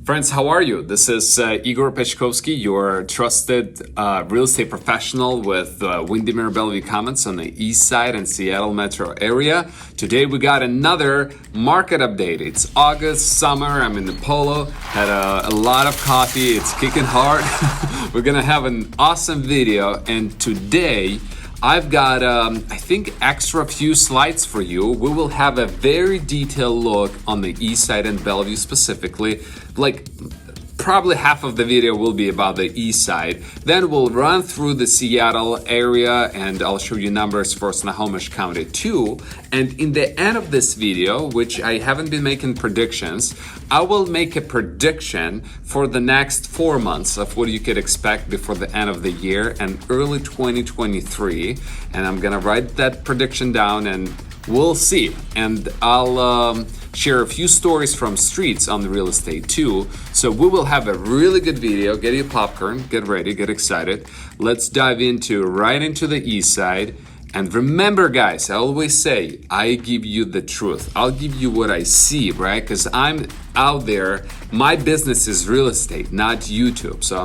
Friends, how are you? This is Igor Pechkovsky, your trusted real estate professional with Windermere Bellevue Commons on the east side and Seattle metro area. Today we got another market update. It's August, summer, I'm in the Polo, had a lot of coffee, it's kicking hard. We're gonna have an awesome video, and today I've got, I think, extra few slides for you. We will have a very detailed look on the east side and Bellevue specifically. Like, probably half of the video will be about the east side. Then we'll run through the Seattle area and I'll show you numbers for Snohomish County too. And in the end of this video, which I haven't been making predictions, I will make a prediction for the next 4 months of what you could expect before the end of the year and early 2023. And I'm gonna write that prediction down and we'll see. And I'll share a few stories from streets on the real estate too. So we will have a really good video. Get your popcorn, get ready, get excited. Let's dive right into the east side. And remember, guys, I always say, I give you the truth. I'll give you what I see, right? Because I'm out there. My business is real estate, not YouTube. So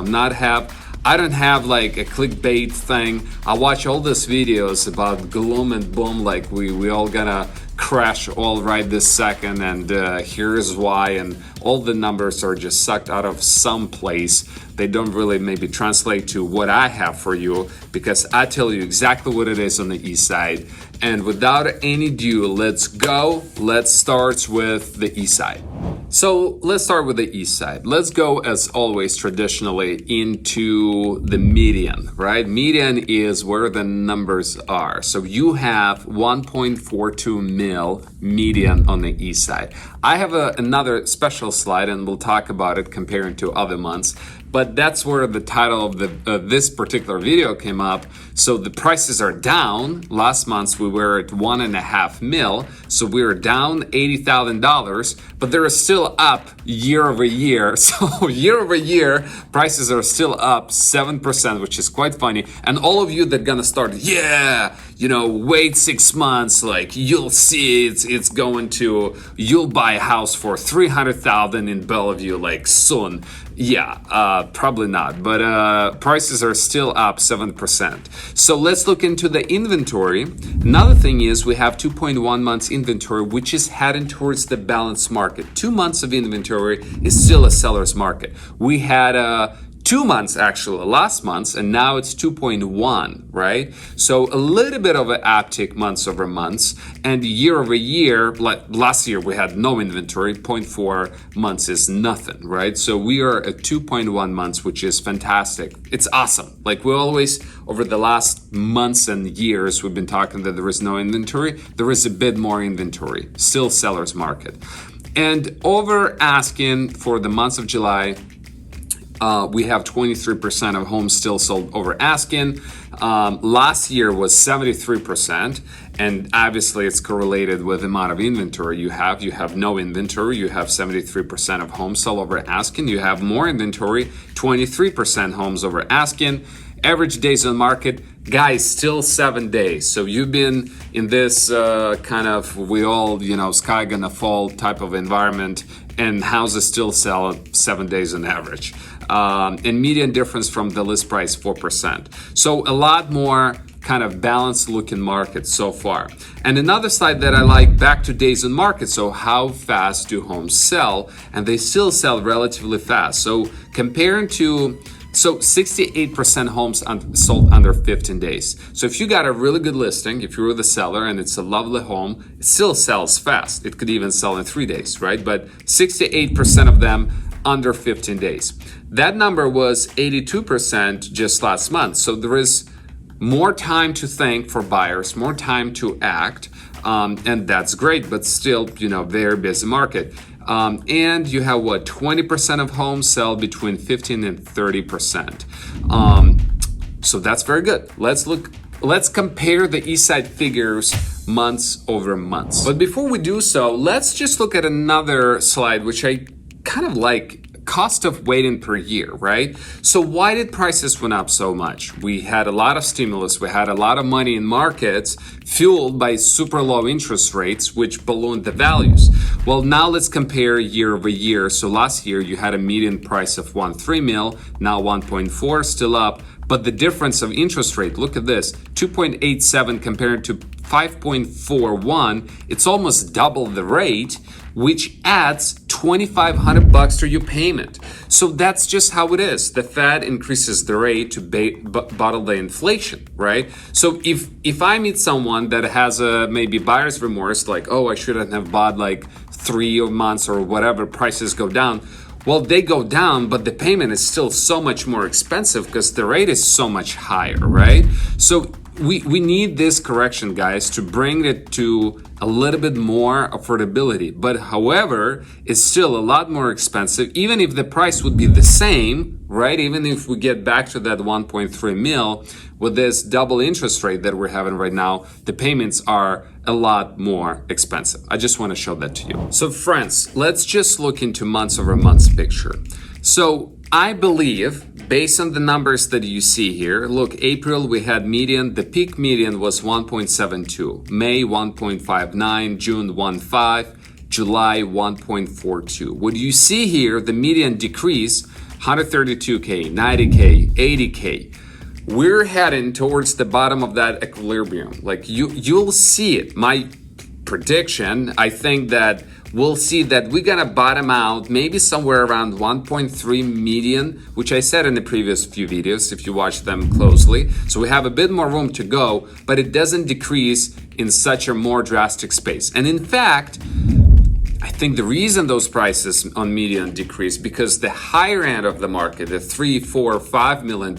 I don't have like a clickbait thing. I watch all these videos about gloom and boom, like we all gonna crash all right this second, and here's why, and all the numbers are just sucked out of some place. They don't really maybe translate to what I have for you, because I tell you exactly what it is on the east side. And without any ado, let's go. Let's start with the east side. So let's start with the east side. Let's go, as always, traditionally into the median, right? Median is where the numbers are. So you have 1.42 mil median on the east side. I have another special slide, and we'll talk about it comparing to other months. But that's where the title of this particular video came up. So the prices are down. Last month we were at 1.5 mil, so we were down $80,000, but they're still up year over year. So year over year, prices are still up 7%, which is quite funny. And all of you that gonna start, wait 6 months, like you'll see you'll buy a house for $300,000 in Bellevue like soon. Yeah, probably not, but prices are still up 7%. So let's look into the inventory. Another thing is we have 2.1 months inventory, which is heading towards the balanced market. 2 months of inventory is still a seller's market. We had 2 months actually last month, and now it's 2.1, right? So a little bit of an uptick months over months, and year over year, like last year we had no inventory, 0.4 months is nothing, right? So we are at 2.1 months, which is fantastic. It's awesome. Like we always, over the last months and years, we've been talking that there is no inventory. There is a bit more inventory, still seller's market. And over asking for the month of July, we have 23% of homes still sold over asking. Last year was 73%, and obviously it's correlated with the amount of inventory you have. You have no inventory, you have 73% of homes sold over asking. You have more inventory, 23% homes over asking. Average days on market, guys, still 7 days. So you've been in this kind of, we all, sky gonna fall type of environment, and houses still sell at 7 days on average. And median difference from the list price, 4%. So a lot more kind of balanced looking market so far. And another slide that I like, back to days on market. So how fast do homes sell? And they still sell relatively fast. So comparing to 68% homes sold under 15 days. So if you got a really good listing, if you were the seller and it's a lovely home, it still sells fast. It could even sell in 3 days, right? But 68% of them under 15 days. That number was 82% just last month. So there is more time to think for buyers, more time to act, and that's great, but still, very busy market. And you have 20% of homes sell between 15 and 30%. So that's very good. Let's compare the east side figures months over months. But before we do so, let's just look at another slide, which I kind of like cost of waiting per year, right? So why did prices went up so much? We had a lot of stimulus, we had a lot of money in markets fueled by super low interest rates, which ballooned the values. Well, now let's compare year over year. So last year you had a median price of 1.3 mil, now 1.4, still up. But the difference of interest rate, look at this, 2.87 compared to 5.41, it's almost double the rate, which adds $2,500 to your payment. So that's just how it is. The Fed increases the rate to bottle the inflation, right? So if I meet someone that has a maybe buyer's remorse, like, oh, I shouldn't have bought like 3 months or whatever, prices go down. Well, they go down, but the payment is still so much more expensive because the rate is so much higher, right? So we need this correction, guys, to bring it to a little bit more affordability. But however, it's still a lot more expensive, even if the price would be the same, right? Even if we get back to that 1.3 mil with this double interest rate that we're having right now, the payments are a lot more expensive. I just want to show that to you. So friends, let's just look into months over months picture. So I believe, based on the numbers that you see here, look, April we had median, the peak median was 1.72, May 1.59, June 1.5, July 1.42. What you see here, the median decrease, 132K, 90K, 80K. We're heading towards the bottom of that equilibrium. Like you'll see it. My prediction, I think that we'll see that we're gonna bottom out maybe somewhere around 1.3 median, which I said in the previous few videos if you watch them closely. So we have a bit more room to go, but it doesn't decrease in such a more drastic space. And in fact, I think the reason those prices on median decrease because the higher end of the market, the $3, $4, $5 million,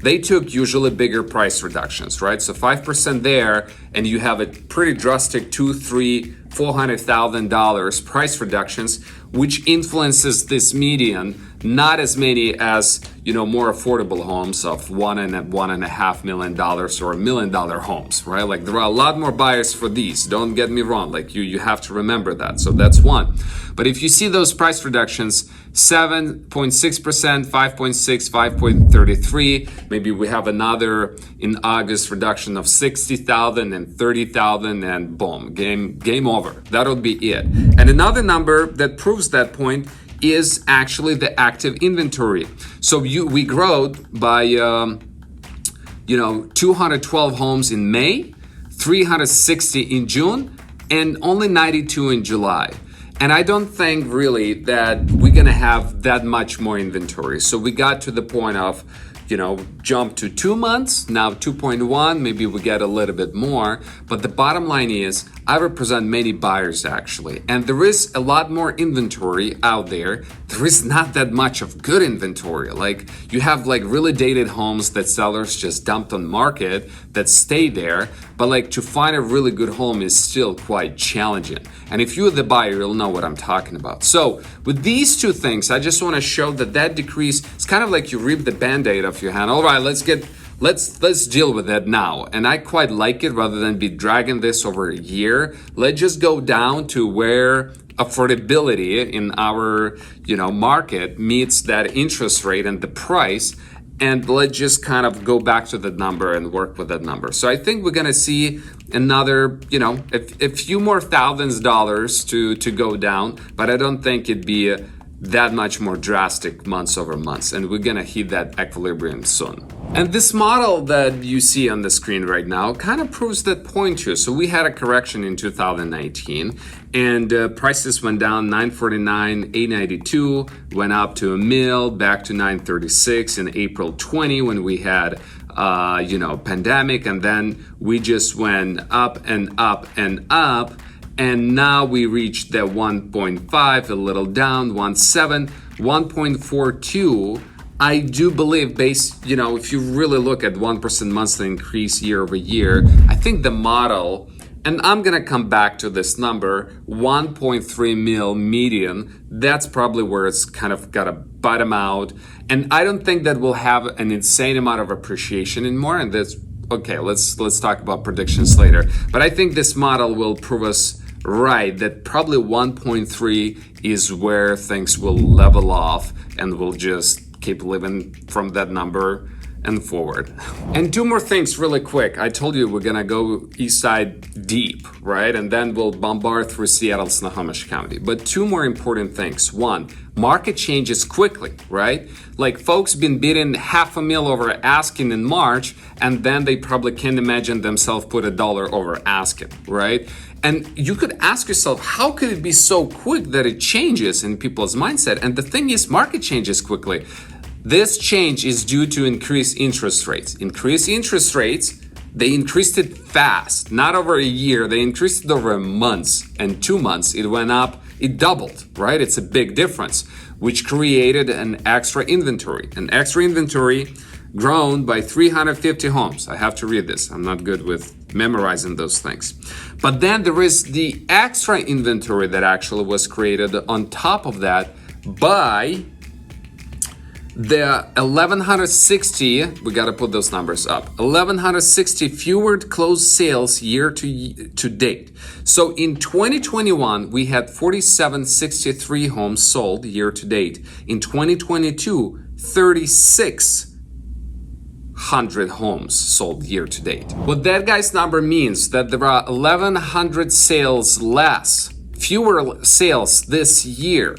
they took usually bigger price reductions, right? So 5% there, and you have a pretty drastic $2, $3, $400,000 price reductions, which influences this median. Not as many as more affordable homes of $1.5 million or $1 million homes, right? Like there are a lot more buyers for these. Don't get me wrong. Like you have to remember that. So that's one. But if you see those price reductions, 7.6%, 5.6, 5.33, maybe we have another in August reduction of 60,000 and 30,000, and boom, game over. That'll be it. And another number that proves that point is actually the active inventory. So we growed by 212 homes in May, 360 in June, and only 92 in July. And I don't think really that we're gonna have that much more inventory. So we got to the point of jump to 2 months, now 2.1, maybe we get a little bit more. But the bottom line is I represent many buyers actually, and there is a lot more inventory out there. There is not that much of good inventory. Like you have like really dated homes that sellers just dumped on market that stay there, but like to find a really good home is still quite challenging. And if you're the buyer, you'll know what I'm talking about. So with these two things, I just want to show that decrease, it's kind of like you rip the band-aid off your hand. All right, let's deal with that now. And I quite like it rather than be dragging this over a year. Let's just go down to where affordability in our market meets that interest rate and the price, and let's just kind of go back to that number and work with that number. So I think we're gonna see another a few more thousands dollars to go down, but I don't think it'd be that much more drastic months over months, and we're gonna hit that equilibrium soon. And this model that you see on the screen right now kind of proves that point too. So we had a correction in 2019, and prices went down 949, 892, went up to $1 million, back to 936 in April 20 when we had pandemic, and then we just went up and up and up. And now we reached the 1.5, a little down, 1.7, 1.42. I do believe if you really look at 1% monthly increase year over year, I think the model, and I'm gonna come back to this number, 1.3 mil median, that's probably where it's kind of gotta bottom out. And I don't think that we'll have an insane amount of appreciation anymore. And that's okay, let's talk about predictions later. But I think this model will prove us right, that probably 1.3 is where things will level off and we'll just keep living from that number and forward. And two more things really quick. I told you we're gonna go east side deep, right? And then we'll bombard through Seattle, Snohomish County. But two more important things. One, market changes quickly, right? Like folks been bidding $500,000 over asking in March, and then they probably can't imagine themselves put $1 over asking, right? And you could ask yourself, how could it be so quick that it changes in people's mindset? And the thing is, market changes quickly. This change is due to increased interest rates. Increased interest rates, they increased it fast, not over a year. They increased it over months, and 2 months it went up, it doubled, right? It's a big difference, which created an extra inventory. An extra inventory grown by 350 homes. I have to read this. I'm not good with memorizing those things. But then there is the extra inventory that actually was created on top of that by the 1160, we got to put those numbers up, 1160 fewer closed sales year to date. So in 2021, we had 4763 homes sold year to date. In 2022, 3,600 homes sold year to date. What that guy's number means that there are 1,100 sales less, fewer sales this year.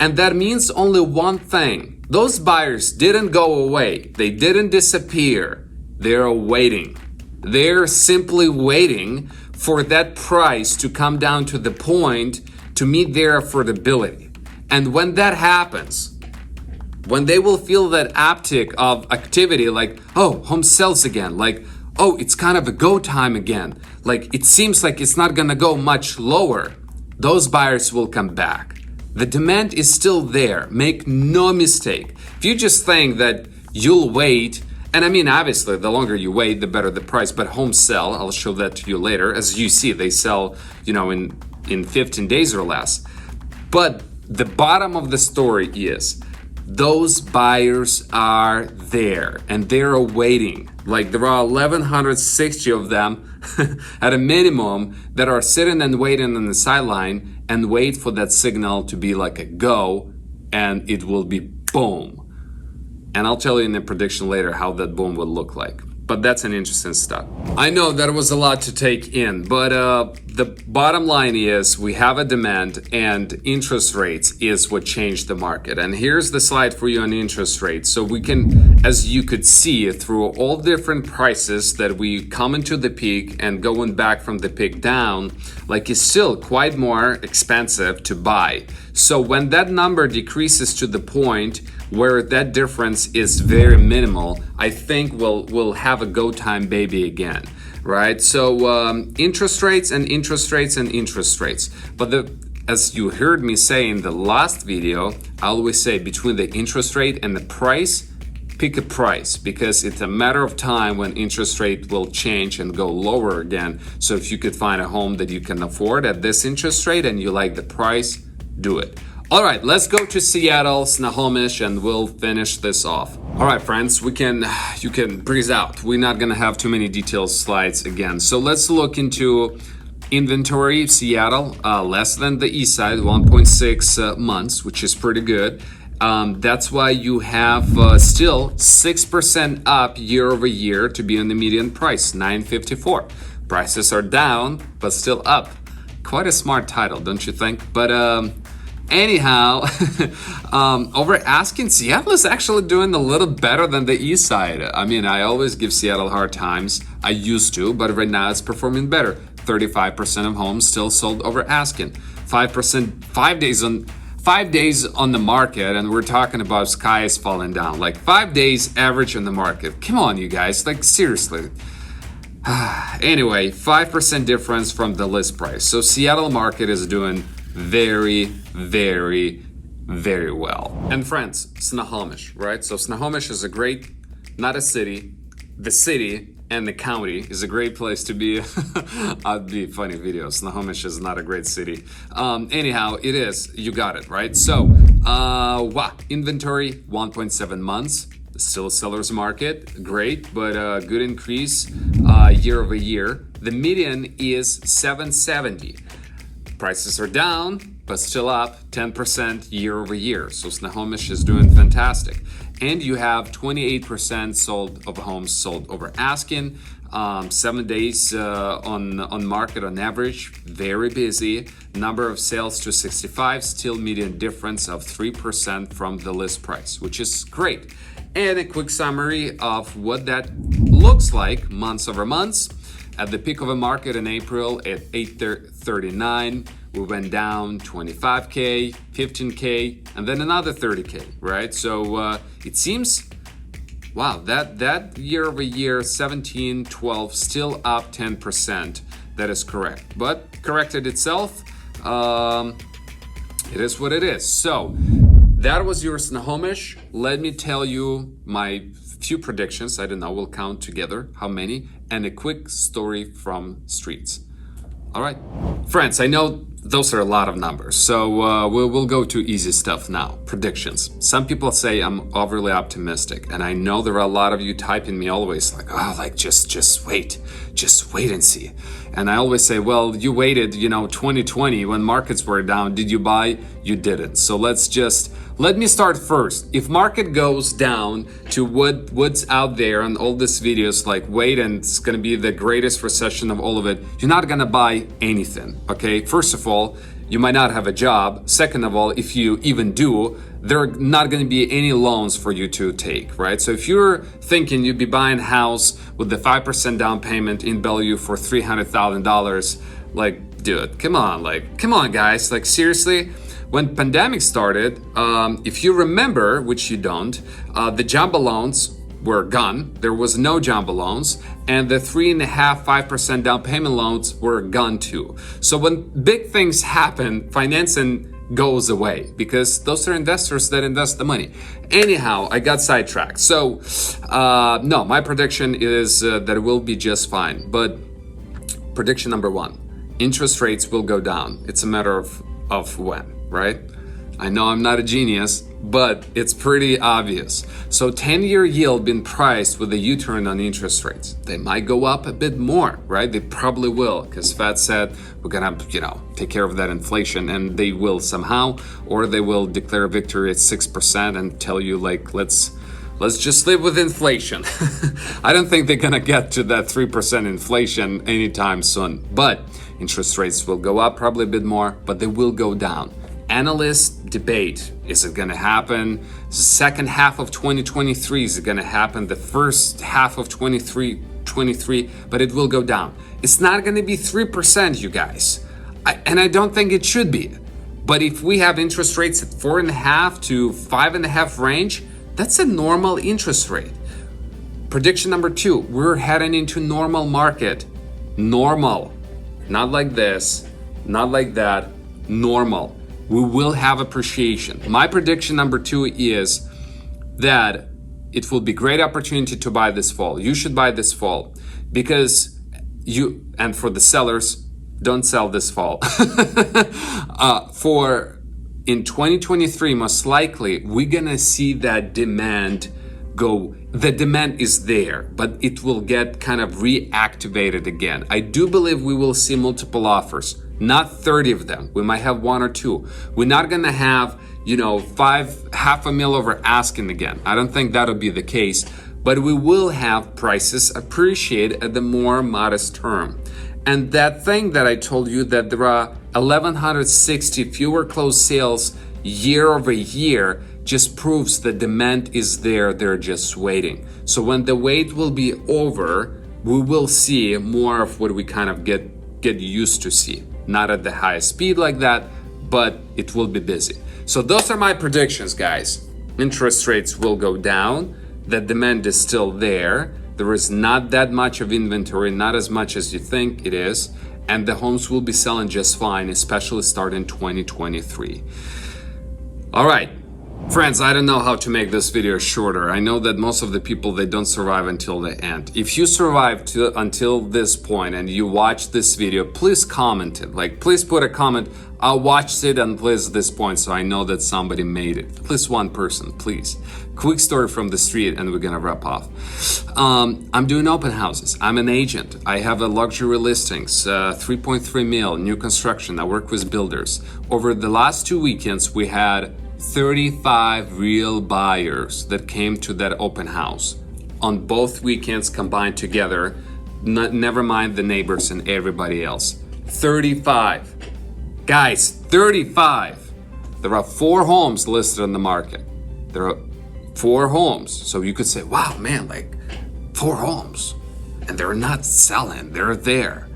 And that means only one thing. Those buyers didn't go away. They didn't disappear. They're waiting. They're simply waiting for that price to come down to the point to meet their affordability. And when that happens, when they will feel that uptick of activity, like, oh, home sells again, like, oh, it's kind of a go time again, like it seems like it's not gonna go much lower, those buyers will come back. The demand is still there. Make no mistake. If you just think that you'll wait, and I mean, obviously, the longer you wait, the better the price, but homes sell. I'll show that to you later. As you see, they sell, in 15 days or less. But the bottom of the story is those buyers are there and they're waiting. Like there are 1,160 of them at a minimum that are sitting and waiting on the sideline and wait for that signal to be like a go, and it will be boom. And I'll tell you in the prediction later how that boom will look like. But that's an interesting stuff. I know that was a lot to take in, but the bottom line is we have a demand and interest rates is what changed the market. And here's the slide for you on interest rates. So we can, as you could see, through all different prices that we come into the peak and going back from the peak down, like it's still quite more expensive to buy. So when that number decreases to the point where that difference is very minimal, I think we'll have a go time baby again, right? So interest rates and interest rates and interest rates. But as you heard me say in the last video, I always say between the interest rate and the price, pick a price, because it's a matter of time when interest rate will change and go lower again. So if you could find a home that you can afford at this interest rate and you like the price, do it. All right, let's go to Seattle, Snohomish, and we'll finish this off. All right, friends, you can breeze out. We're not gonna have too many detailed slides again. So let's look into inventory. Seattle, less than the east side, 1.6 months, which is pretty good. That's why you have still 6% up year over year to be on the median price, $954. Prices are down, but still up. Quite a smart title, don't you think? But anyhow, over asking, Seattle is actually doing a little better than the east side. I mean, I always give Seattle hard times. I used to, but right now it's performing better. 35% of homes still sold over asking. 5%, 5 days on the market, and we're talking about sky is falling down. Like 5 days average on the market. Come on, you guys, like seriously. Anyway, 5% difference from the list price. So Seattle market is doing very, very, very well. And friends, Snohomish, right? So Snohomish is a great, not a city, the city and the county is a great place to be. I'd be a funny video. Snohomish is not a great city. Anyhow, it is. You got it, right? So, inventory, 1.7 months. Still a seller's market. Great, but good increase year over year. The median is 770. Prices are down, but still up 10% year over year. So Snohomish is doing fantastic. And you have 28% sold of homes sold over asking. 7 days on market on average, very busy. Number of sales to 65, still median difference of 3% from the list price, which is great. And a quick summary of what that looks like months over months. At the peak of a market in April at 839, we went down 25K, 15K, and then another 30K, right? So it seems, wow, that year over year, 17, 12, still up 10%. That is correct. But corrected itself, it is what it is. So that was your Snohomish. Let me tell you my few predictions. I don't know, we'll count together how many, and a quick story from streets. All right, friends, I know those are a lot of numbers, so we'll go to easy stuff now. Predictions. Some people say I'm overly optimistic, and I know there are a lot of you typing me always like, oh, like just wait and see. And I always say, well, you waited, 2020 when markets were down. Did you buy? You didn't. So let me start first. If market goes down to what's out there on all these videos, like wait and it's gonna be the greatest recession of all of it, you're not gonna buy anything, okay? First of all, you might not have a job. Second of all, if you even do, there are not gonna be any loans for you to take, right? So if you're thinking you'd be buying a house with the 5% down payment in Bellevue for $300,000, like, dude, come on guys, like seriously? When pandemic started, if you remember, which you don't, the jumbo loans were gone. There was no jumbo loans, and the 3.5%, 5% down payment loans were gone too. So when big things happen, financing goes away because those are investors that invest the money. Anyhow, I got sidetracked. So no, my prediction is that it will be just fine. But prediction number one, interest rates will go down. It's a matter of when. Right? I know I'm not a genius, but it's pretty obvious. So 10-year yield been priced with a U-turn on interest rates. They might go up a bit more, right? They probably will, because Fed said we're gonna, take care of that inflation, and they will somehow, or they will declare victory at 6% and tell you like, let's just live with inflation. I don't think they're gonna get to that 3% inflation anytime soon, but interest rates will go up probably a bit more, but they will go down. Analysts debate, is it gonna happen the second half of 2023? Is it gonna happen the first half of 23? But it will go down. It's not gonna be 3%, you guys. And I don't think it should be. But if we have interest rates at 4.5 to 5.5 range, that's a normal interest rate. Prediction number two, we're heading into normal market. Normal. Not like this, not like that, normal. We will have appreciation. My prediction number two is that it will be great opportunity to buy this fall. You should buy this fall because and for the sellers, don't sell this fall. In 2023, most likely, we're gonna see that demand go. The demand is there, but it will get kind of reactivated again. I do believe we will see multiple offers. Not 30 of them. We might have one or two. We're not gonna have, half a mil over asking again. I don't think that'll be the case, but we will have prices appreciate at the more modest term. And that thing that I told you that there are 1,160 fewer closed sales year over year just proves the demand is there. They're just waiting. So when the wait will be over, we will see more of what we kind of get used to see. Not at the highest speed like that, but it will be busy. So those are my predictions, guys. Interest rates will go down. The demand is still there. There is not that much of inventory, not as much as you think it is. And the homes will be selling just fine, especially starting 2023. All right. Friends, I don't know how to make this video shorter. I know that most of the people, they don't survive until the end. If you survived until this point and you watch this video, please comment it. Like, please put a comment, I watched it and please this point, so I know that somebody made it. At least one person, please. Quick story from the street, and we're gonna wrap off. I'm doing open houses. I'm an agent. I have a luxury listings, 3.3 mil, new construction. I work with builders. Over the last 2 weekends, we had 35 real buyers that came to that open house. On both weekends combined together, never mind the neighbors and everybody else. 35. Guys, 35. There are 4 homes listed on the market. There are 4 homes. So you could say, wow, man, like 4 homes. And they're not selling, they're there.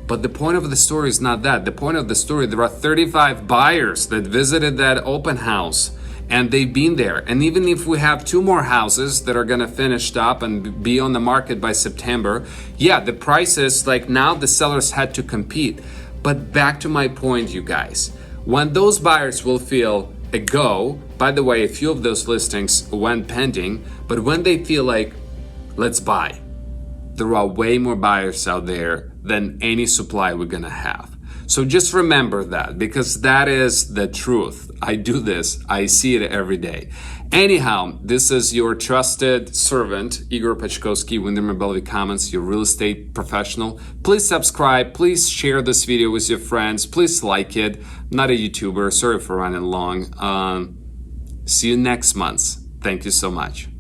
But the point of the story is not that. The point of the story, there are 35 buyers that visited that open house and they've been there. And even if we have 2 more houses that are gonna finish up and be on the market by September, yeah, the prices, like now the sellers had to compete. But back to my point, you guys, when those buyers will feel a go, by the way, a few of those listings went pending, but when they feel like, let's buy, there are way more buyers out there than any supply we're gonna have. So just remember that, because that is the truth. I do this, I see it every day. Anyhow, this is your trusted servant, Igor Pachkovsky, Windermere Bellevue Commons, your real estate professional. Please subscribe, please share this video with your friends, please like it. I'm not a YouTuber, sorry for running long. See you next month. Thank you so much.